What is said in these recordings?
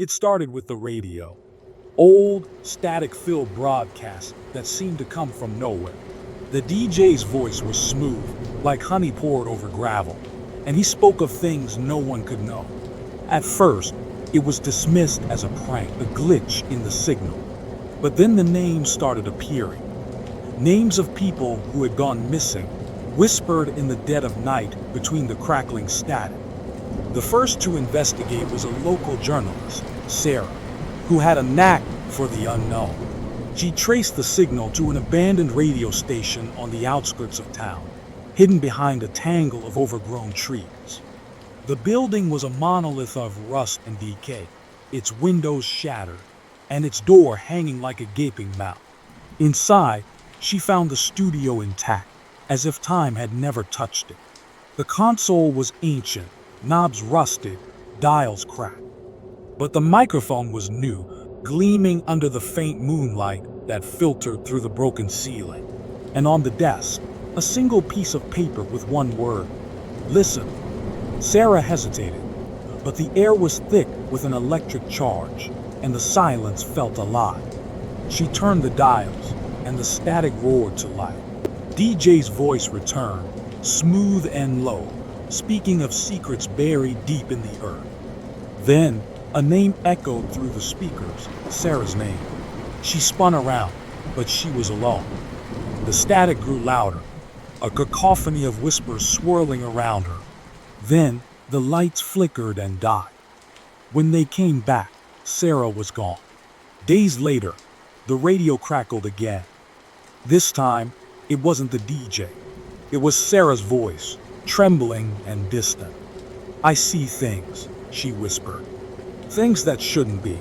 It started with the radio. Old, static-filled broadcasts that seemed to come from nowhere. The DJ's voice was smooth, like honey poured over gravel, and he spoke of things no one could know. At first, it was dismissed as a prank, a glitch in the signal. But then the names started appearing. Names of people who had gone missing, whispered in the dead of night between the crackling static. The first to investigate was a local journalist, Sarah, who had a knack for the unknown. She traced the signal to an abandoned radio station on the outskirts of town, hidden behind a tangle of overgrown trees. The building was a monolith of rust and decay, its windows shattered, and its door hanging like a gaping mouth. Inside, she found the studio intact, as if time had never touched it. The console was ancient, knobs rusted, dials cracked. But the microphone was new, gleaming under the faint moonlight that filtered through the broken ceiling. And on the desk, a single piece of paper with one word: listen. Sarah hesitated, but the air was thick with an electric charge, and the silence felt alive. She turned the dials, and the static roared to life. DJ's voice returned, smooth and low, speaking of secrets buried deep in the earth. Then, a name echoed through the speakers, Sarah's name. She spun around, but she was alone. The static grew louder, a cacophony of whispers swirling around her. Then, the lights flickered and died. When they came back, Sarah was gone. Days later, the radio crackled again. This time, it wasn't the DJ. It was Sarah's voice, trembling and distant. "I see things," she whispered. "Things that shouldn't be.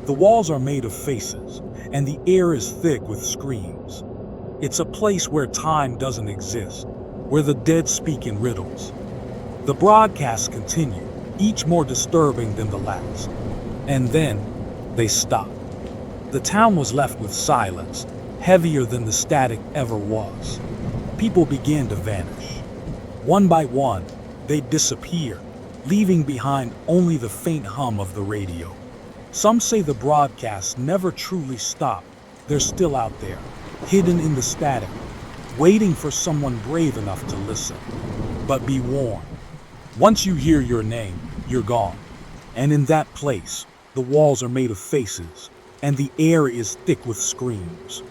The walls are made of faces, and the air is thick with screams. It's a place where time doesn't exist, where the dead speak in riddles." The broadcast continued, each more disturbing than the last. And then, they stopped. The town was left with silence, heavier than the static ever was. People began to vanish. One by one, they disappeared, leaving behind only the faint hum of the radio. Some say the broadcast never truly stopped. They're still out there, hidden in the static, waiting for someone brave enough to listen. But be warned, once you hear your name, you're gone. And in that place, the walls are made of faces, and the air is thick with screams.